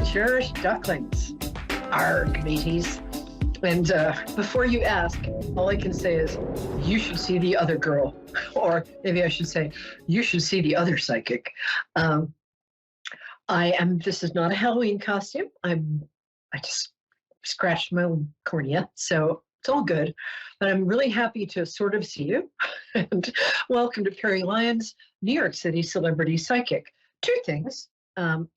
cherished ducklings. Arg, mateys. And before you ask, all I can say is, you should see the other girl. Or maybe I should say, you should see the other psychic. This is not a Halloween costume. I just scratched my own cornea, so it's all good. But I'm really happy to sort of see you. And welcome to Peri Lyons, New York City celebrity psychic. Two things. I'm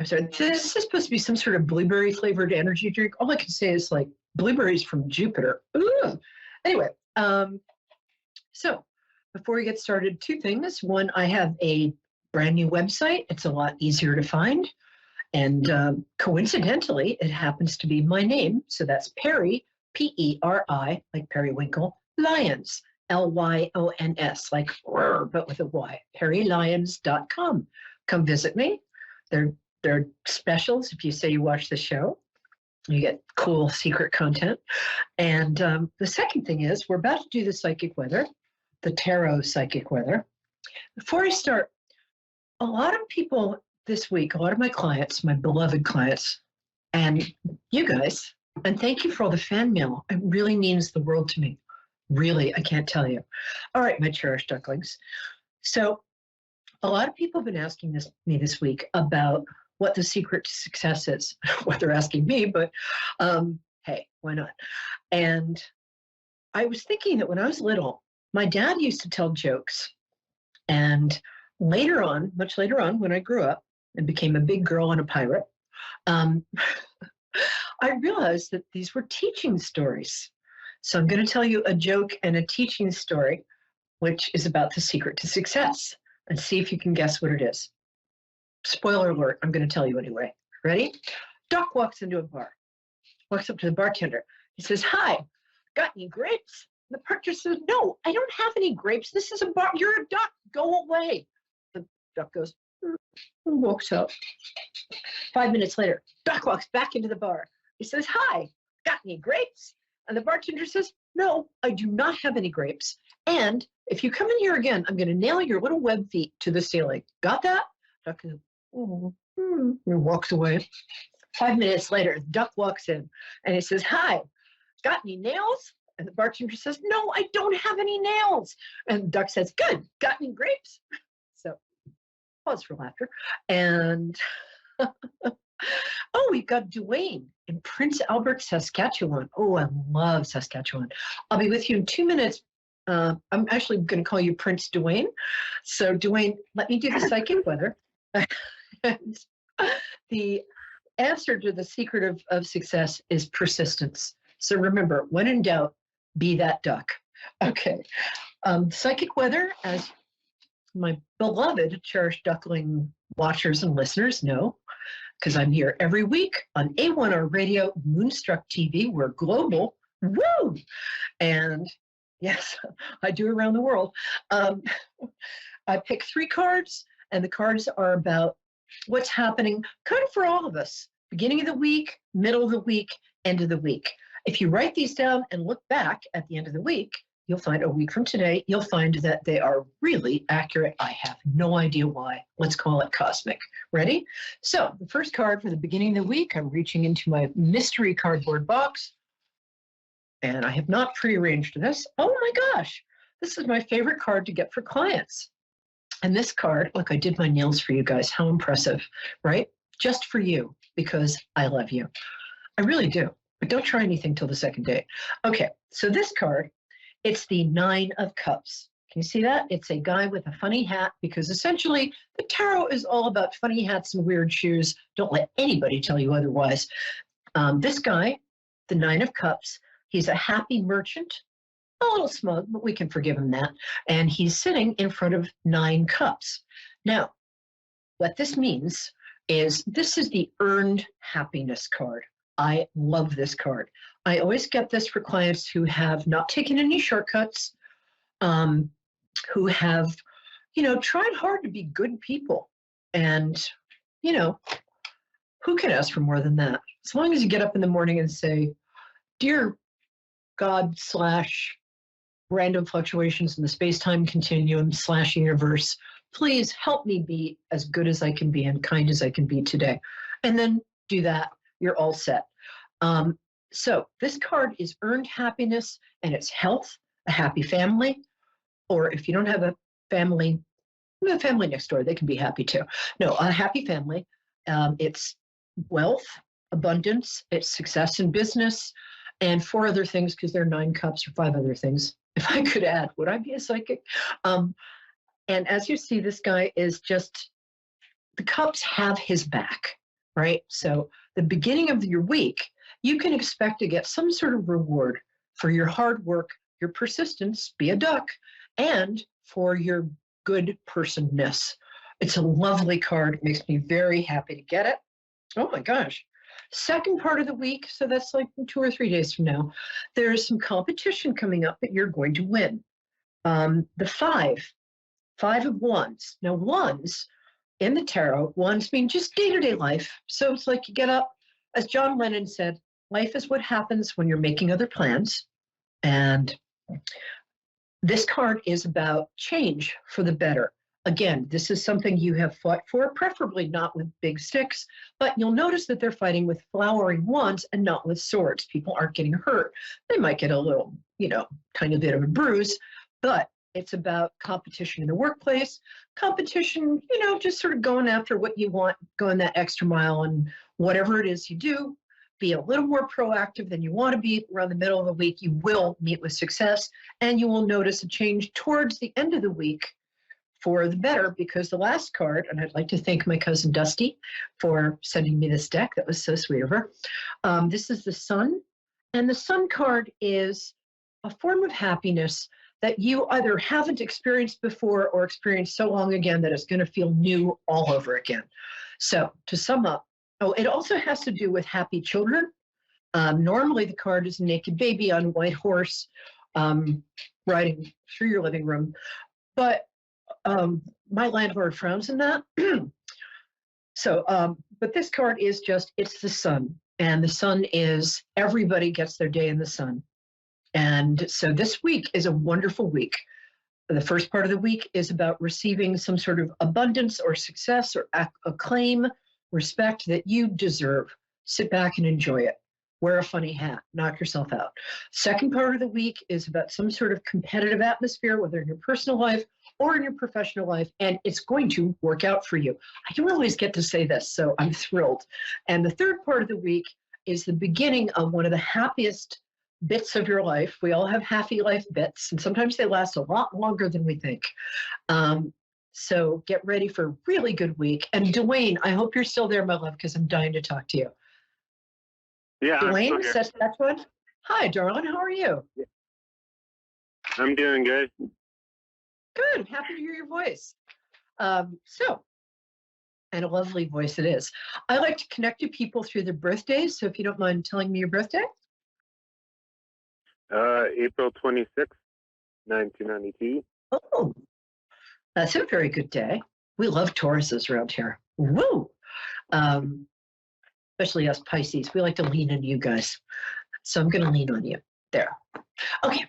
sorry, this is supposed to be some sort of blueberry flavored energy drink. All I can say is like blueberries from Jupiter. Ooh. Anyway, so before we get started, two things. One, I have a brand new website. It's a lot easier to find. And coincidentally, it happens to be my name. So that's Peri, P-E-R-I, like periwinkle, Lyons, L-Y-O-N-S, like but with a Y, perilyons.com. Come visit me. There are specials if you say you watch the show. You get cool secret content. And the second thing is we're about to do the psychic weather, the tarot psychic weather. Before I start, a lot of people this week, a lot of my clients, my beloved clients, and you guys, and thank you for all the fan mail. It really means the world to me. Really, I can't tell you. All right, my cherished ducklings. So a lot of people have been asking me this week about what the secret to success is. What they're asking me, but hey, why not? And I was thinking that when I was little, my dad used to tell jokes. And later on, much later on, when I grew up and became a big girl and a pirate, I realized that these were teaching stories. So I'm going to tell you a joke and a teaching story, which is about the secret to success, and see if you can guess what it is. Spoiler alert, I'm going to tell you anyway. Ready? Doc walks into a bar, walks up to the bartender. He says, "Hi, got any grapes?" And the bartender says, "No, I don't have any grapes. This is a bar. You're a duck. Go away." The duck goes, and walks out. 5 minutes later, Doc walks back into the bar. He says, "Hi, got any grapes?" And the bartender says, "No, I do not have any grapes. And if you come in here again, I'm going to nail your little web feet to the ceiling. Got that?" Duck goes, and walks away. 5 minutes later, Duck walks in and he says, "Hi, got any nails?" And the bartender says, "No, I don't have any nails." And Duck says, "Good, got any grapes?" So, pause for laughter. And oh, we've got Dwayne in Prince Albert, Saskatchewan. Oh, I love Saskatchewan. I'll be with you in 2 minutes. I'm actually going to call you Prince Dwayne. So, Dwayne, let me do the psychic weather. And the answer to the secret of success is persistence. So remember, when in doubt, be that duck. Okay. Psychic weather, as my beloved cherished duckling watchers and listeners know, because I'm here every week on A1R Radio, Moonstruck TV. We're global. Woo! And yes, I do around the world. I pick 3 cards, and the cards are about what's happening kind of for all of us. Beginning of the week, middle of the week, end of the week. If you write these down and look back at the end of the week, you'll find a week from today, you'll find that they are really accurate. I have no idea why. Let's call it cosmic. Ready? So the first card for the beginning of the week, I'm reaching into my mystery cardboard box, and I have not prearranged this. Oh my gosh, this is my favorite card to get for clients. And this card, look, I did my nails for you guys. How impressive, right? Just for you, because I love you. I really do. But don't try anything till the second date. Okay, so this card, it's the 9 of Cups. Can you see that? It's a guy with a funny hat, because essentially the tarot is all about funny hats and weird shoes. Don't let anybody tell you otherwise. This guy, the 9 of Cups, he's a happy merchant, a little smug, but we can forgive him that. And he's sitting in front of 9 cups. Now, what this means is this is the earned happiness card. I love this card. I always get this for clients who have not taken any shortcuts, who have, tried hard to be good people. And, who can ask for more than that? As long as you get up in the morning and say, "Dear God / random fluctuations in the space-time continuum / universe, please help me be as good as I can be and kind as I can be today." And then do that, you're all set. So this card is earned happiness, and it's health, a happy family, or if you don't have a family, the family next door, they can be happy too. No, a happy family. It's wealth, abundance, it's success in business, and 4 other things, because there are 9 cups, or 5 other things. If I could add, would I be a psychic? And as you see, this guy is just, the cups have his back, right? So the beginning of your week, you can expect to get some sort of reward for your hard work, your persistence, be a duck, and for your good personness. It's a lovely card. It makes me very happy to get it. Oh my gosh. Second part of the week, so that's like 2 or 3 days from now, there's some competition coming up that you're going to win. The 5 of wands. Now, wands in the tarot, wands mean just day-to-day life. So it's like you get up, as John Lennon said, life is what happens when you're making other plans. And this card is about change for the better. Again, this is something you have fought for, preferably not with big sticks, but you'll notice that they're fighting with flowering wands and not with swords. People aren't getting hurt. They might get a little, tiny bit of a bruise, but it's about competition in the workplace, competition, just sort of going after what you want, going that extra mile, and whatever it is you do, be a little more proactive than you want to be. Around the middle of the week, you will meet with success, and you will notice a change towards the end of the week for the better, because the last card, and I'd like to thank my cousin Dusty for sending me this deck. That was so sweet of her. This is the Sun, and the Sun card is a form of happiness that you either haven't experienced before or experienced so long again that it's going to feel new all over again. So to sum up, it also has to do with happy children. Normally the card is a naked baby on a white horse riding through your living room, but my landlord frowns in that. But this card is just, it's the sun, and the sun is, everybody gets their day in the sun. And so this week is a wonderful week. The first part of the week is about receiving some sort of abundance or success or acclaim, respect that you deserve. Sit back and enjoy it. Wear a funny hat, knock yourself out. Second part of the week is about some sort of competitive atmosphere, whether in your personal life or in your professional life, and it's going to work out for you. I don't always get to say this, so I'm thrilled. And the third part of the week is the beginning of one of the happiest bits of your life. We all have happy life bits, and sometimes they last a lot longer than we think. So get ready for a really good week. And Dwayne, I hope you're still there, my love, because I'm dying to talk to you. Yeah, Dwayne, Saskatchewan. Hi, darling. How are you? I'm doing good. Good. Happy to hear your voice. And a lovely voice it is. I like to connect to people through their birthdays. So if you don't mind telling me your birthday. April 26th, 1992. Oh, that's a very good day. We love Tauruses around here. Woo! Especially us Pisces. We like to lean on you guys. So I'm going to lean on you. There. Okay.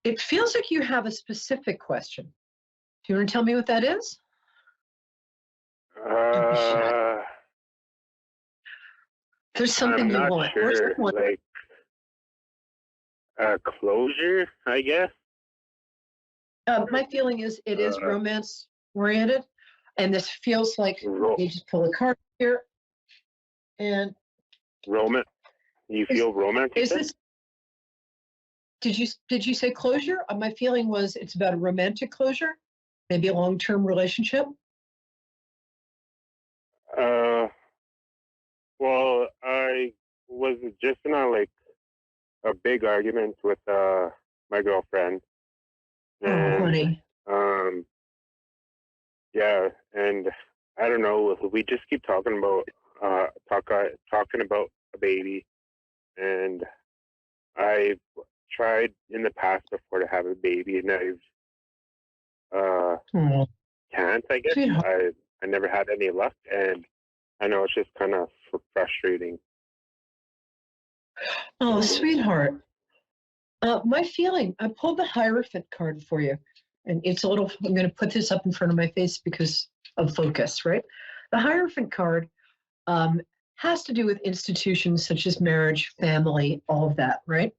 It feels like you have a specific question. Do you want to tell me what that is? There's something you want. Sure. Like closure, I guess. My feeling is it is romance oriented, and this feels like you just pull a card here. And romance. You feel romantic? Is this? Did you say closure? My feeling was it's about a romantic closure, maybe a long-term relationship. Well, I was just in a big argument with my girlfriend. And, oh, honey. Yeah, and I don't know. We just keep talking about a baby, and I've tried in the past before to have a baby, and I've can't. I guess I never had any luck, and I know it's just kind of frustrating. Oh, sweetheart. My feeling, I pulled the Hierophant card for you, and it's a little, I'm going to put this up in front of my face because of focus, right? The Hierophant card has to do with institutions such as marriage, family, all of that, right?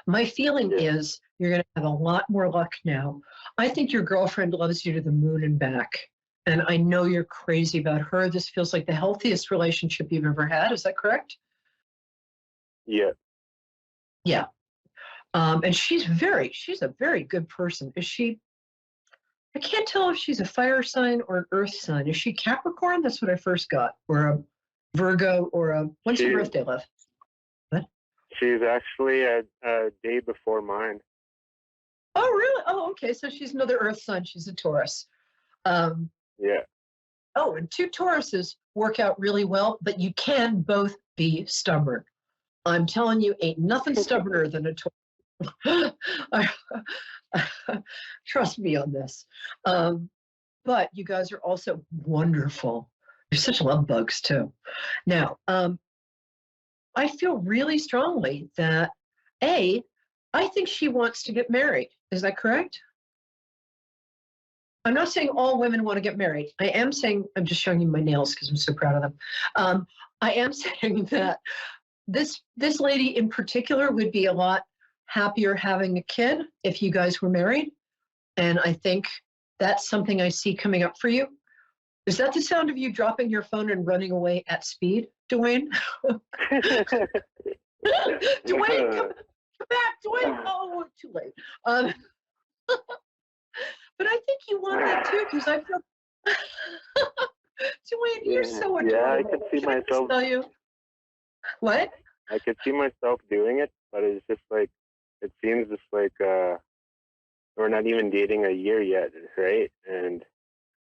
My feeling is you're going to have a lot more luck now. I think your girlfriend loves you to the moon and back. And I know you're crazy about her. This feels like the healthiest relationship you've ever had. Is that correct? Yeah. Yeah. And she's a very good person. Is she, I can't tell if she's a fire sign or an earth sign. Is she Capricorn? That's what I first got. Or a Virgo or a, when's your birthday, love? What? She's actually a day before mine. Oh, really? Oh, okay. So she's another earth sign. She's a Taurus. Yeah. Oh, and two Tauruses work out really well, but you can both be stubborn. I'm telling you, ain't nothing stubborner than a Taurus. Trust me on this. But you guys are also wonderful. You're such love bugs, too. Now, I feel really strongly that, I think she wants to get married. Is that correct? I'm not saying all women want to get married. I am saying, I'm just showing you my nails because I'm so proud of them. I am saying that this lady in particular would be a lot happier having a kid if you guys were married. And I think that's something I see coming up for you. Is that the sound of you dropping your phone and running away at speed, Dwayne? Dwayne, come back, Dwayne. Oh, too late. But I think you want that too, because I feel, Dwayne, you're so adorable. Yeah, I could see myself. Tell you. What? I could see myself doing it, but it's just like, it seems just like we're not even dating a year yet, right? And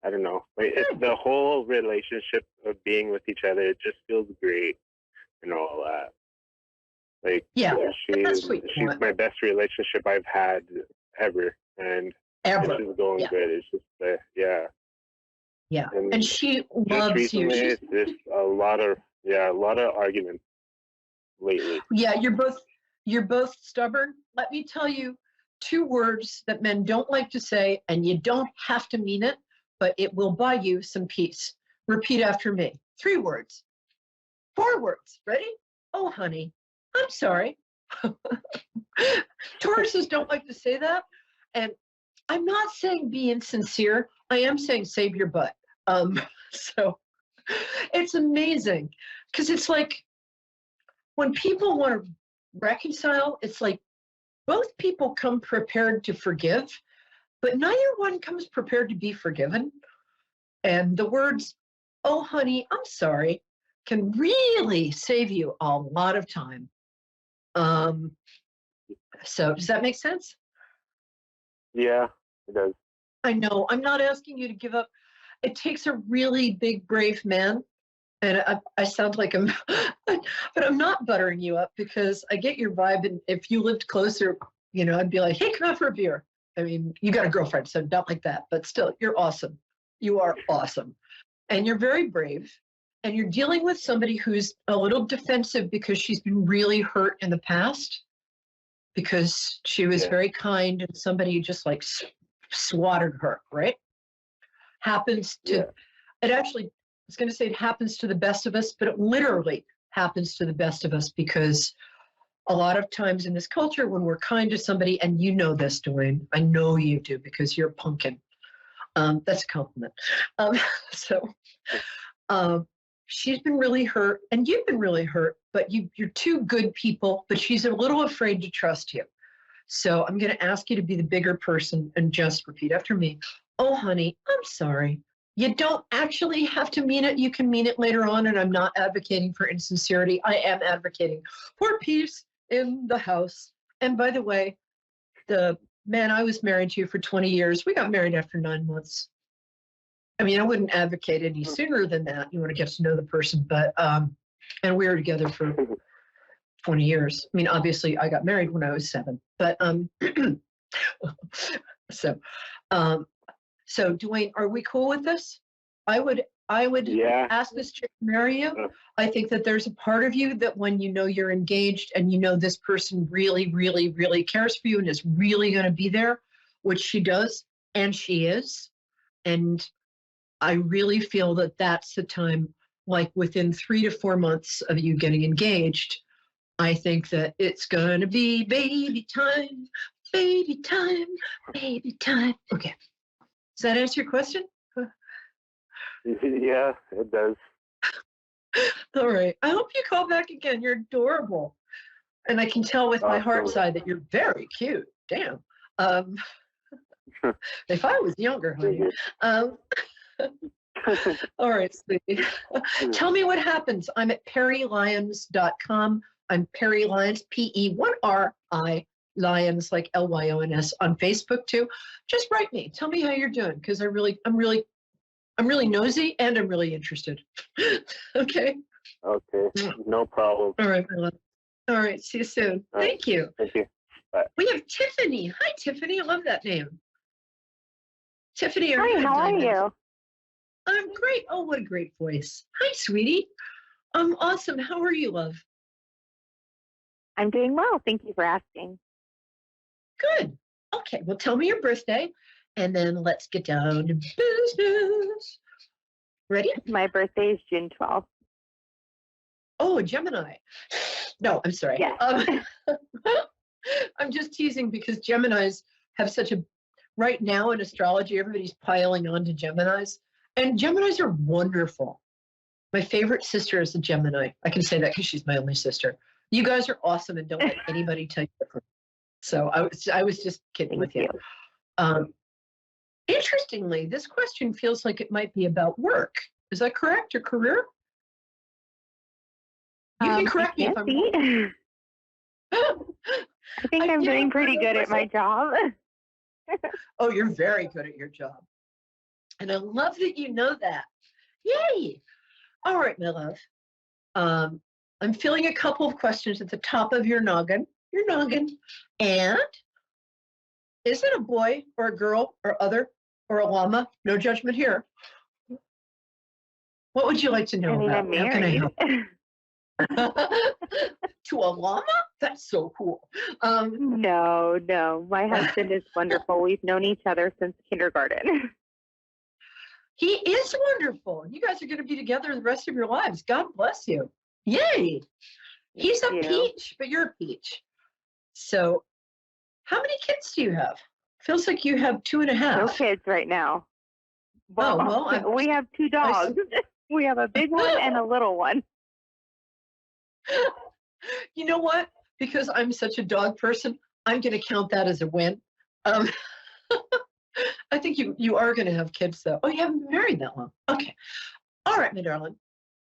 I don't know, like the whole relationship of being with each other, it just feels great and all that. Like, yeah, she's my best relationship I've had ever, and it's just going good. It's just yeah, and she loves recently, you. It's just a lot of arguments lately. Yeah, you're both stubborn. Let me tell you two words that men don't like to say, and you don't have to mean it, but it will buy you some peace. Repeat after me. 3 words. 4 words. Ready? Oh, honey, I'm sorry. Tauruses don't like to say that. And I'm not saying be insincere. I am saying save your butt. So it's amazing because it's like when people want to reconcile, it's like both people come prepared to forgive, but neither one comes prepared to be forgiven. And the words, oh, honey, I'm sorry, can really save you a lot of time. So does that make sense? Yeah, it does. I know. I'm not asking you to give up. It takes a really big, brave man. And I sound like I'm, but I'm not buttering you up because I get your vibe. And if you lived closer, I'd be like, hey, come out for a beer. I mean, you got a girlfriend, so not like that. But still, you're awesome. You are awesome. And you're very brave. And you're dealing with somebody who's a little defensive because she's been really hurt in the past because she was very kind and somebody just like swatted her, right? It actually, I was going to say it happens to the best of us, but it literally happens to the best of us because a lot of times in this culture when we're kind to somebody, and you know this, Dwayne, I know you do because you're a pumpkin. That's a compliment. She's been really hurt and you've been really hurt, but you're 2 good people, but she's a little afraid to trust you. So I'm going to ask you to be the bigger person and just repeat after me. Oh, honey, I'm sorry. You don't actually have to mean it. You can mean it later on, and I'm not advocating for insincerity. I am advocating for peace in the house. And by the way, the man I was married to for 20 years, we got married after 9 months. I mean, I wouldn't advocate any sooner than that. You want to get to know the person, but, and we were together for 20 years. I mean, obviously I got married when I was 7, but, so Dwayne, are we cool with this? I would ask this chick to marry you. I think that there's a part of you that when you know you're engaged and you know this person really, really, really cares for you and is really going to be there, which she does, and she is. And I really feel that that's the time like within 3 to 4 months of you getting engaged, I think that it's going to be baby time, baby time, baby time. Okay. Does that answer your question? Yeah, it does. All right. I hope you call back again. You're adorable. And I can tell with my heart side that you're very cute. Damn. If I was younger, honey. All right, sweetie. Tell me what happens. I'm at PeriLyons.com. I'm Peri Lyons, P-E-1-R-I, Lyons, like L-Y-O-N-S, on Facebook too. Just write me. Tell me how you're doing, because I'm really nosy and I'm really interested. Okay. Okay, no problem. All right, my love. All right, see you soon. Thank you. Thank you. Bye. We have Tiffany. Hi, Tiffany. I love that name. Tiffany, Hi, how are you? I'm great. Oh, what a great voice. Hi, sweetie. I'm awesome. How are you, love? I'm doing well. Thank you for asking. Good. Okay, well, tell me your birthday, and then let's get down to business. Ready? My birthday is June 12th. Oh, a Gemini. No, I'm sorry. Yes. I'm just teasing because Geminis have such a, right now in astrology, everybody's piling on to Geminis. And Geminis are wonderful. My favorite sister is a Gemini. I can say that because she's my only sister. You guys are awesome, and don't let anybody tell you different. So I was just kidding with you. Interestingly, this question feels like it might be about work. Is that correct, or career? You can correct me if I'm wrong. I think I'm doing pretty good at my job. Oh, you're very good at your job. And I love that you know that. Yay. All right, my love. I'm filling a couple of questions at the top of your noggin. And is it a boy or a girl or other or a llama? No judgment here. What would you like to know about? I'm married. How can I help? To a llama? That's so cool. No. My husband is wonderful. We've known each other since kindergarten. He is wonderful. You guys are going to be together the rest of your lives. God bless you. Yay. He's a peach, but you're a peach. So how many kids do you have? Feels like you have 2.5. No kids right now. Well, we have 2 dogs. We have a big one and a little one. You know what? Because I'm such a dog person, I'm going to count that as a win. I think you are going to have kids, though. Oh, you haven't been married that long. Okay. All right, my darling.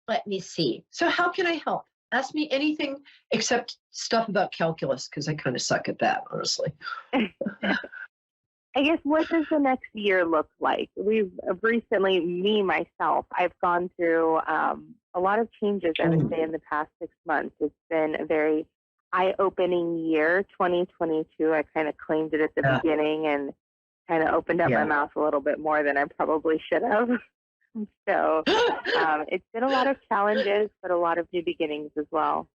Let me see. So how can I help? Ask me anything except stuff about calculus, because I kind of suck at that, honestly. I guess, what does the next year look like? We've recently, myself, I've gone through a lot of changes, I would say, in the past 6 months. It's been a very eye-opening year, 2022. I kind of claimed it at the beginning and kind of opened up my mouth a little bit more than I probably should have. So it's been a lot of challenges, but a lot of new beginnings as well.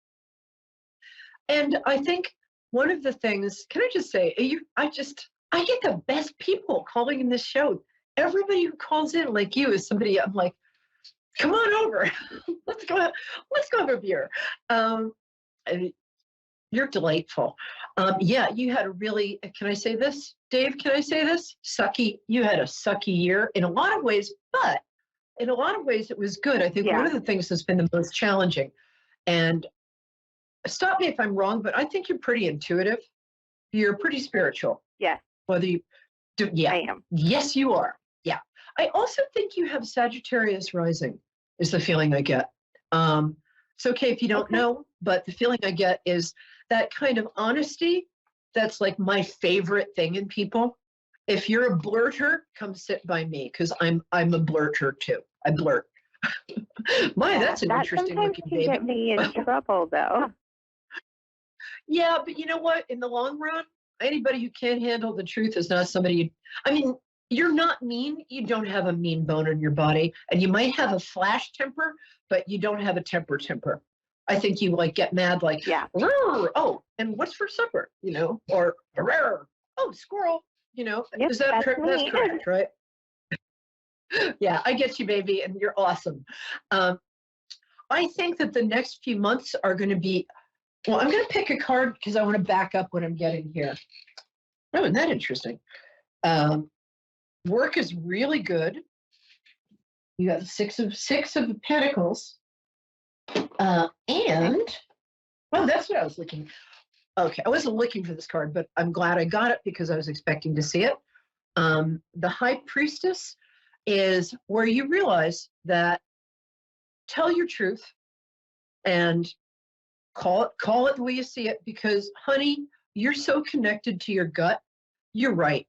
And I think one of the things, can I just say, I get the best people calling in this show. Everybody who calls in like you is somebody I'm like, come on over. Let's go have a beer. You're delightful. You had a really, can I say this, Dave? Can I say this? You had a sucky year in a lot of ways, but in a lot of ways it was good. I think one of the things that's been the most challenging, and stop me if I'm wrong, but I think you're pretty intuitive. You're pretty spiritual. Yes. Whether you do, I am. Yes, you are. Yeah. I also think you have Sagittarius rising, is the feeling I get. It's okay if you don't know, but the feeling I get is that kind of honesty. That's like my favorite thing in people. If you're a blurter, come sit by me, because I'm a blurter too. I blurt. That's an interesting looking baby. That sometimes can get me in trouble, though. Yeah, but you know what? In the long run, anybody who can't handle the truth is not somebody. You're not mean. You don't have a mean bone in your body, and you might have a flash temper, but you don't have a temper. I think you get mad oh, and what's for supper? Or oh, squirrel. Yep, is that that's correct, right? Yeah, I get you, baby, and you're awesome. I think that the next few months are going to be, well, I'm going to pick a card because I want to back up what I'm getting here. Oh, isn't that interesting? Work is really good. You got six of Pentacles. And, well, that's what I was looking. Okay, I wasn't looking for this card, but I'm glad I got it because I was expecting to see it. The High Priestess is where you realize that tell your truth and call it the way you see it, because, honey, you're so connected to your gut. You're right.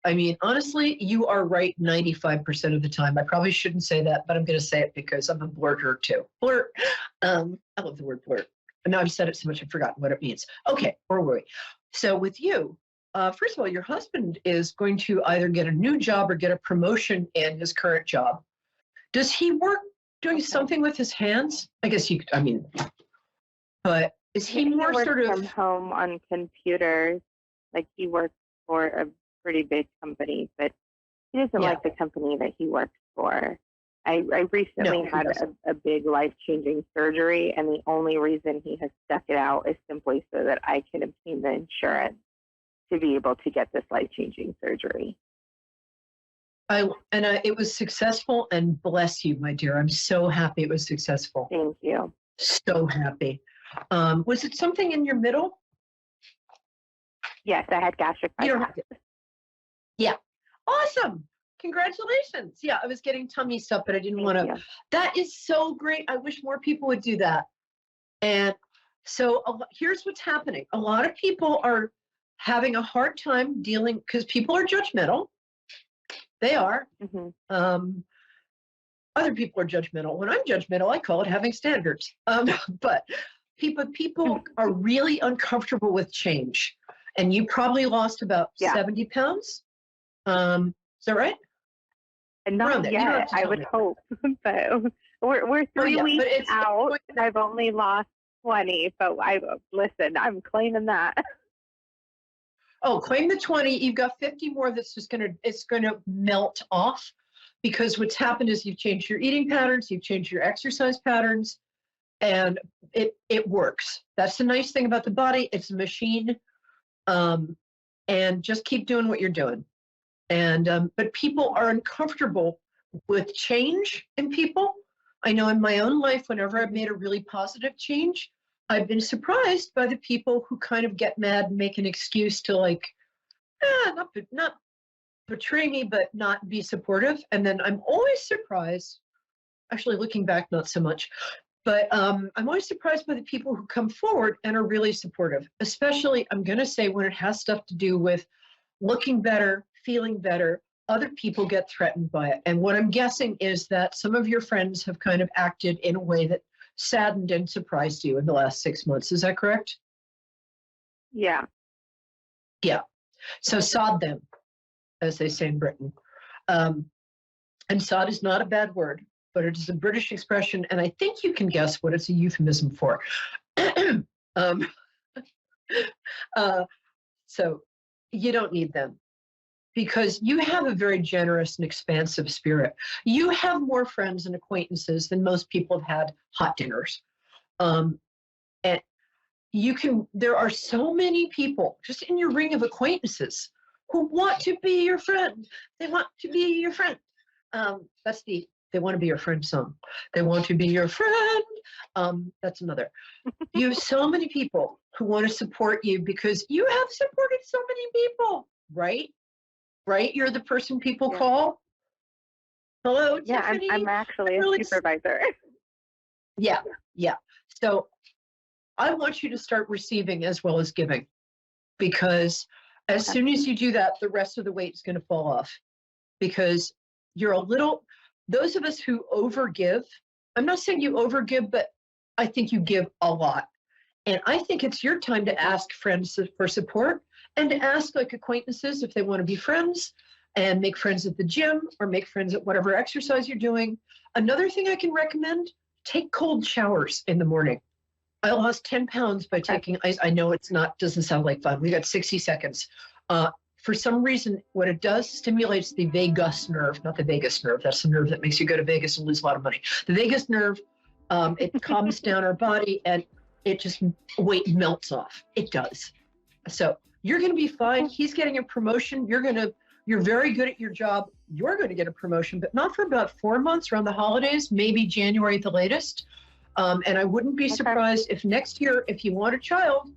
I mean, honestly, you are right 95% of the time. I probably shouldn't say that, but I'm going to say it because I'm a blurter too. Blurt. I love the word blurt. Now I've said it so much I've forgotten what it means. Okay, where were we? So with you, first of all, your husband is going to either get a new job or get a promotion in his current job. Does he work doing something with his hands? I guess but is he more sort of from home on computers? Like, he works for a pretty big company, but he doesn't like the company that he works for. I recently had a big life-changing surgery, and the only reason he has stuck it out is simply so that I can obtain the insurance to be able to get this life-changing surgery. It was successful, and bless you, my dear. I'm so happy it was successful. Thank you. So happy. Was it something in your middle? Yes, I had gastric bypass. Yeah. Awesome. Congratulations. Yeah, I was getting tummy stuff, but I didn't want to. That is so great. I wish more people would do that. And so here's what's happening. A lot of people are having a hard time dealing because people are judgmental. They are. Mm-hmm. Other people are judgmental. When I'm judgmental, I call it having standards. But people are really uncomfortable with change. And you probably lost about 70 pounds. Is that right? And not yet, I would hope. But we're 3 weeks out. I've only lost 20. But I'm claiming that. Oh, claim the 20. You've got 50 more that's just it's gonna melt off, because what's happened is you've changed your eating patterns, you've changed your exercise patterns, and it works. That's the nice thing about the body. It's a machine. And just keep doing what you're doing. And but people are uncomfortable with change in people. I know in my own life, whenever I've made a really positive change, I've been surprised by the people who kind of get mad and make an excuse to not betray me, but not be supportive. And then I'm always surprised, actually looking back, not so much, but I'm always surprised by the people who come forward and are really supportive, especially, I'm going to say, when it has stuff to do with looking better, feeling better. Other people get threatened by it. And what I'm guessing is that some of your friends have kind of acted in a way that saddened and surprised you in the last 6 months. Is that correct? Yeah. Yeah. So sod them, as they say in Britain. And sod is not a bad word, but it is a British expression, and I think you can guess what it's a euphemism for. So you don't need them, because you have a very generous and expansive spirit. You have more friends and acquaintances than most people have had hot dinners. And there are so many people just in your ring of acquaintances who want to be your friend. They want to be your friend. That's the They Want to Be Your Friend song. They want to be your friend. That's another. You have so many people who want to support you because you have supported so many people, right? Right? You're the person people call. Hello, Tiffany. I'm actually a supervisor. Yeah. So I want you to start receiving as well as giving, because as soon as you do that, the rest of the weight is going to fall off, because those of us who overgive, I'm not saying you overgive, but I think you give a lot. And I think it's your time to ask friends for support, and to ask acquaintances if they want to be friends, and make friends at the gym or make friends at whatever exercise you're doing. Another thing I can recommend, take cold showers in the morning. I lost 10 pounds by taking ice. I know doesn't sound like fun. We got 60 seconds. For some reason, what it does stimulates the vagus nerve, not the vagus nerve. That's the nerve that makes you go to Vegas and lose a lot of money. The vagus nerve It calms down our body, and it just weight melts off. It does. So you're going to be fine. He's getting a promotion. You're very good at your job. You're going to get a promotion, but not for about 4 months, around the holidays, maybe January at the latest. And I wouldn't be surprised if next year, if you want a child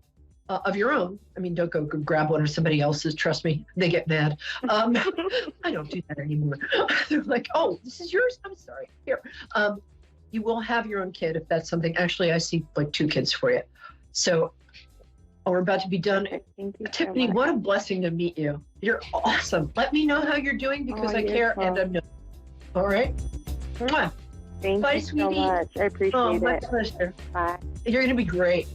of your own, I mean, don't go grab one of somebody else's. Trust me, they get mad. I don't do that anymore. They're like, oh, this is yours? I'm sorry. Here. You will have your own kid if that's something. Actually, I see like 2 kids for you. So we're about to be done. Thank you Tiffany, so much. what a blessing to meet you. You're awesome. Let me know how you're doing because I care and I'm no. All right. Mwah. Thank Bye, you sweetie. so much. I appreciate My it. pleasure. Bye. You're going to be great.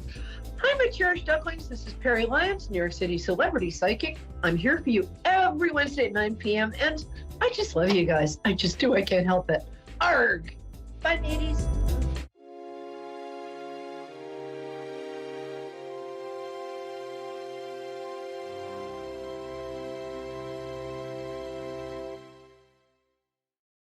Hi, my cherished ducklings. This is Peri Lyons, New York City celebrity psychic. I'm here for you every Wednesday at 9 p.m. And I just love you guys. I just do. I can't help it. Arg. Bye, ladies.